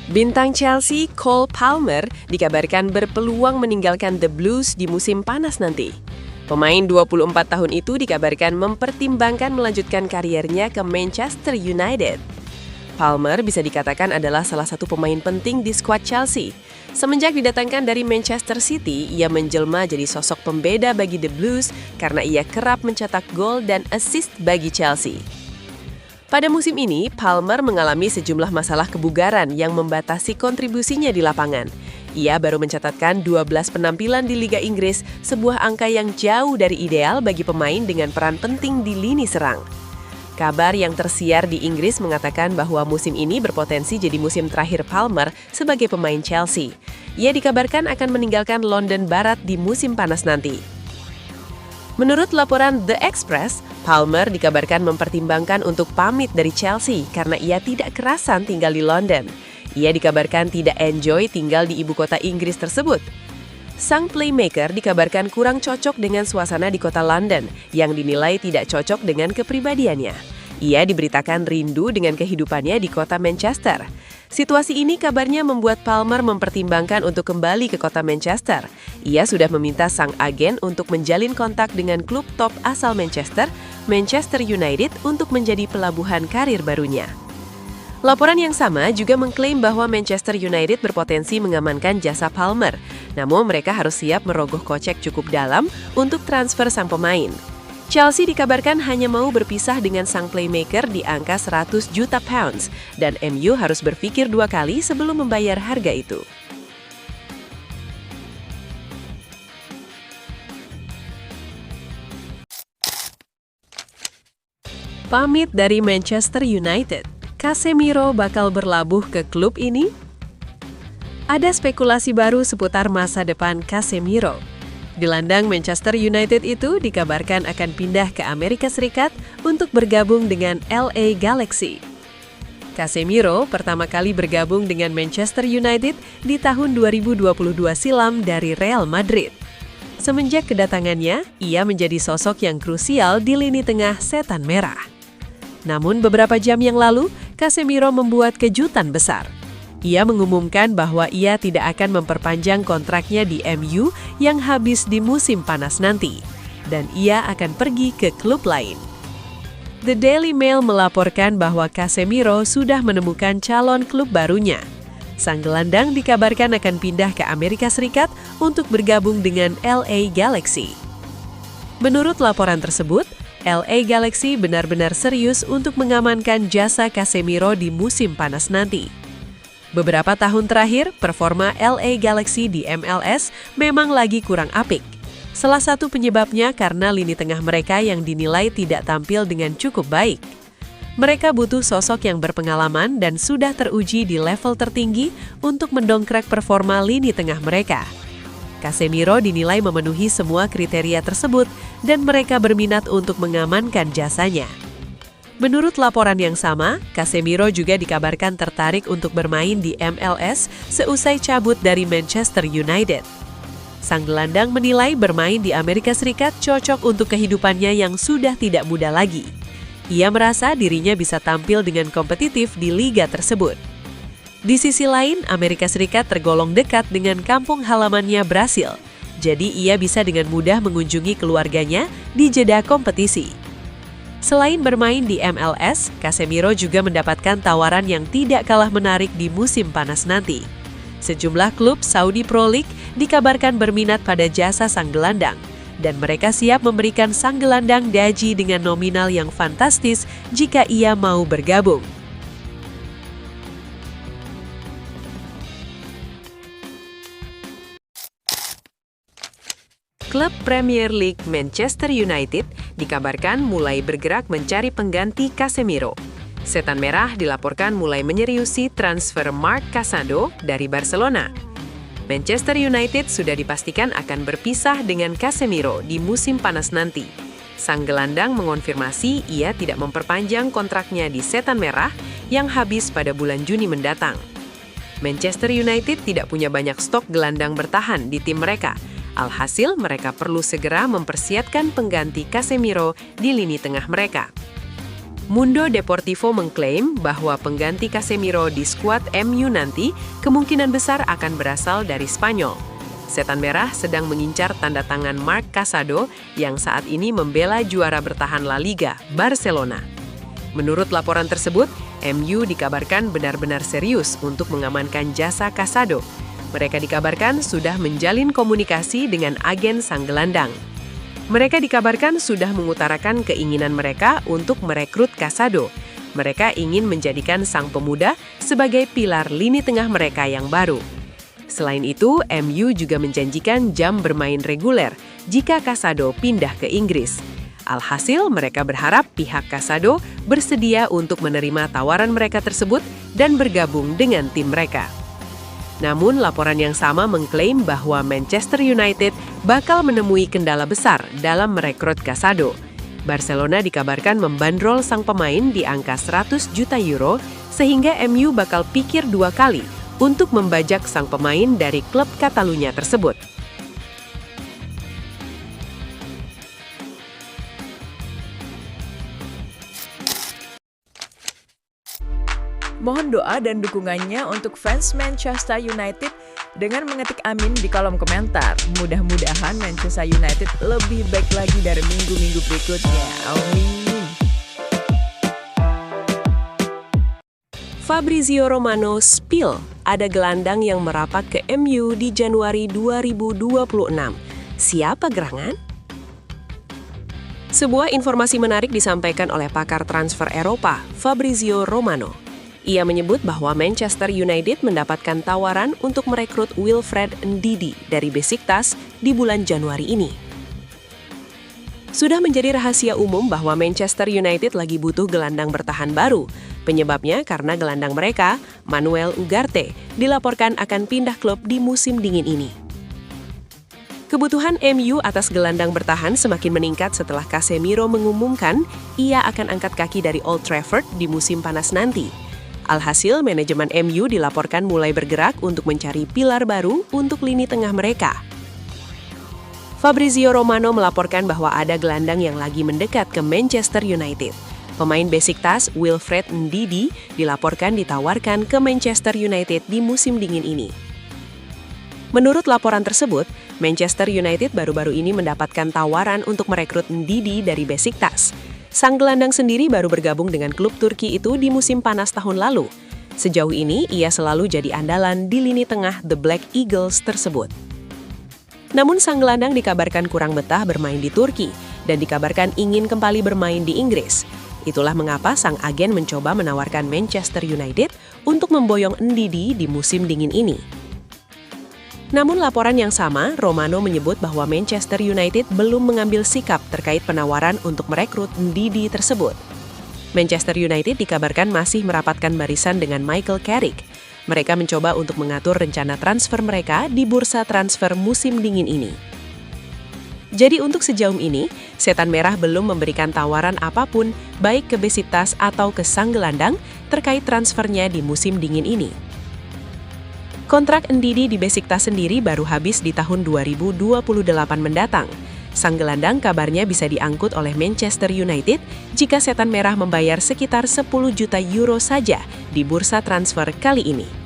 Bintang Chelsea, Cole Palmer, dikabarkan berpeluang meninggalkan The Blues di musim panas nanti. Pemain 24 tahun itu dikabarkan mempertimbangkan melanjutkan kariernya ke Manchester United. Palmer bisa dikatakan adalah salah satu pemain penting di skuad Chelsea. Semenjak didatangkan dari Manchester City, ia menjelma jadi sosok pembeda bagi The Blues karena ia kerap mencetak gol dan assist bagi Chelsea. Pada musim ini, Palmer mengalami sejumlah masalah kebugaran yang membatasi kontribusinya di lapangan. Ia baru mencatatkan 12 penampilan di Liga Inggris, sebuah angka yang jauh dari ideal bagi pemain dengan peran penting di lini serang. Kabar yang tersiar di Inggris mengatakan bahwa musim ini berpotensi jadi musim terakhir Palmer sebagai pemain Chelsea. Ia dikabarkan akan meninggalkan London Barat di musim panas nanti. Menurut laporan The Express, Palmer dikabarkan mempertimbangkan untuk pamit dari Chelsea karena ia tidak kerasan tinggal di London. Ia dikabarkan tidak enjoy tinggal di ibu kota Inggris tersebut. Sang playmaker dikabarkan kurang cocok dengan suasana di kota London yang dinilai tidak cocok dengan kepribadiannya. Ia diberitakan rindu dengan kehidupannya di kota Manchester. Situasi ini kabarnya membuat Palmer mempertimbangkan untuk kembali ke kota Manchester. Ia sudah meminta sang agen untuk menjalin kontak dengan klub top asal Manchester, Manchester United, untuk menjadi pelabuhan karir barunya. Laporan yang sama juga mengklaim bahwa Manchester United berpotensi mengamankan jasa Palmer, namun mereka harus siap merogoh kocek cukup dalam untuk transfer sang pemain. Chelsea dikabarkan hanya mau berpisah dengan sang playmaker di angka 100 juta pounds, dan MU harus berpikir dua kali sebelum membayar harga itu. Pamit dari Manchester United, Casemiro bakal berlabuh ke klub ini? Ada spekulasi baru seputar masa depan Casemiro. Gelandang Manchester United itu dikabarkan akan pindah ke Amerika Serikat untuk bergabung dengan LA Galaxy. Casemiro pertama kali bergabung dengan Manchester United di tahun 2022 silam dari Real Madrid. Semenjak kedatangannya, ia menjadi sosok yang krusial di lini tengah Setan Merah. Namun beberapa jam yang lalu, Casemiro membuat kejutan besar. Ia mengumumkan bahwa ia tidak akan memperpanjang kontraknya di MU yang habis di musim panas nanti, dan ia akan pergi ke klub lain. The Daily Mail melaporkan bahwa Casemiro sudah menemukan calon klub barunya. Sang gelandang dikabarkan akan pindah ke Amerika Serikat untuk bergabung dengan LA Galaxy. Menurut laporan tersebut, LA Galaxy benar-benar serius untuk mengamankan jasa Casemiro di musim panas nanti. Beberapa tahun terakhir, performa LA Galaxy di MLS memang lagi kurang apik. Salah satu penyebabnya karena lini tengah mereka yang dinilai tidak tampil dengan cukup baik. Mereka butuh sosok yang berpengalaman dan sudah teruji di level tertinggi untuk mendongkrak performa lini tengah mereka. Casemiro dinilai memenuhi semua kriteria tersebut dan mereka berminat untuk mengamankan jasanya. Menurut laporan yang sama, Casemiro juga dikabarkan tertarik untuk bermain di MLS seusai cabut dari Manchester United. Sang gelandang menilai bermain di Amerika Serikat cocok untuk kehidupannya yang sudah tidak muda lagi. Ia merasa dirinya bisa tampil dengan kompetitif di liga tersebut. Di sisi lain, Amerika Serikat tergolong dekat dengan kampung halamannya Brasil, jadi ia bisa dengan mudah mengunjungi keluarganya di jeda kompetisi. Selain bermain di MLS, Casemiro juga mendapatkan tawaran yang tidak kalah menarik di musim panas nanti. Sejumlah klub Saudi Pro League dikabarkan berminat pada jasa sang gelandang, dan mereka siap memberikan sang gelandang gaji dengan nominal yang fantastis jika ia mau bergabung. Klub Premier League Manchester United dikabarkan mulai bergerak mencari pengganti Casemiro. Setan Merah dilaporkan mulai menyeriusi transfer Marc Casado dari Barcelona. Manchester United sudah dipastikan akan berpisah dengan Casemiro di musim panas nanti. Sang gelandang mengonfirmasi ia tidak memperpanjang kontraknya di Setan Merah yang habis pada bulan Juni mendatang. Manchester United tidak punya banyak stok gelandang bertahan di tim mereka. Alhasil, mereka perlu segera mempersiapkan pengganti Casemiro di lini tengah mereka. Mundo Deportivo mengklaim bahwa pengganti Casemiro di skuad MU nanti kemungkinan besar akan berasal dari Spanyol. Setan Merah sedang mengincar tanda tangan Marc Casado yang saat ini membela juara bertahan La Liga, Barcelona. Menurut laporan tersebut, MU dikabarkan benar-benar serius untuk mengamankan jasa Casado. Mereka dikabarkan sudah menjalin komunikasi dengan agen sang gelandang. Mereka dikabarkan sudah mengutarakan keinginan mereka untuk merekrut Casado. Mereka ingin menjadikan sang pemuda sebagai pilar lini tengah mereka yang baru. Selain itu, MU juga menjanjikan jam bermain reguler jika Casado pindah ke Inggris. Alhasil, mereka berharap pihak Casado bersedia untuk menerima tawaran mereka tersebut dan bergabung dengan tim mereka. Namun, laporan yang sama mengklaim bahwa Manchester United bakal menemui kendala besar dalam merekrut Casado. Barcelona dikabarkan membandrol sang pemain di angka 100 juta euro, sehingga MU bakal pikir dua kali untuk membajak sang pemain dari klub Catalunya tersebut. Mohon doa dan dukungannya untuk fans Manchester United dengan mengetik amin di kolom komentar. Mudah-mudahan Manchester United lebih baik lagi dari minggu-minggu berikutnya. Amin. Fabrizio Romano spill ada gelandang yang merapat ke MU di Januari 2026. Siapa gerangan? Sebuah informasi menarik disampaikan oleh pakar transfer Eropa, Fabrizio Romano. Ia menyebut bahwa Manchester United mendapatkan tawaran untuk merekrut Wilfred Ndidi dari Besiktas di bulan Januari ini. Sudah menjadi rahasia umum bahwa Manchester United lagi butuh gelandang bertahan baru. Penyebabnya karena gelandang mereka, Manuel Ugarte, dilaporkan akan pindah klub di musim dingin ini. Kebutuhan MU atas gelandang bertahan semakin meningkat setelah Casemiro mengumumkan ia akan angkat kaki dari Old Trafford di musim panas nanti. Alhasil, manajemen MU dilaporkan mulai bergerak untuk mencari pilar baru untuk lini tengah mereka. Fabrizio Romano melaporkan bahwa ada gelandang yang lagi mendekat ke Manchester United. Pemain Besiktas, Wilfred Ndidi, dilaporkan ditawarkan ke Manchester United di musim dingin ini. Menurut laporan tersebut, Manchester United baru-baru ini mendapatkan tawaran untuk merekrut Ndidi dari Besiktas. Sang gelandang sendiri baru bergabung dengan klub Turki itu di musim panas tahun lalu. Sejauh ini, ia selalu jadi andalan di lini tengah The Black Eagles tersebut. Namun sang gelandang dikabarkan kurang betah bermain di Turki dan dikabarkan ingin kembali bermain di Inggris. Itulah mengapa sang agen mencoba menawarkan Manchester United untuk memboyong Ndidi di musim dingin ini. Namun laporan yang sama, Romano menyebut bahwa Manchester United belum mengambil sikap terkait penawaran untuk merekrut Ndidi tersebut. Manchester United dikabarkan masih merapatkan barisan dengan Michael Carrick. Mereka mencoba untuk mengatur rencana transfer mereka di bursa transfer musim dingin ini. Jadi untuk sejauh ini, Setan Merah belum memberikan tawaran apapun baik ke Besiktas atau ke sang gelandang terkait transfernya di musim dingin ini. Kontrak Ndidi di Besiktas sendiri baru habis di tahun 2028 mendatang. Sang gelandang kabarnya bisa diangkut oleh Manchester United jika Setan Merah membayar sekitar 10 juta euro saja di bursa transfer kali ini.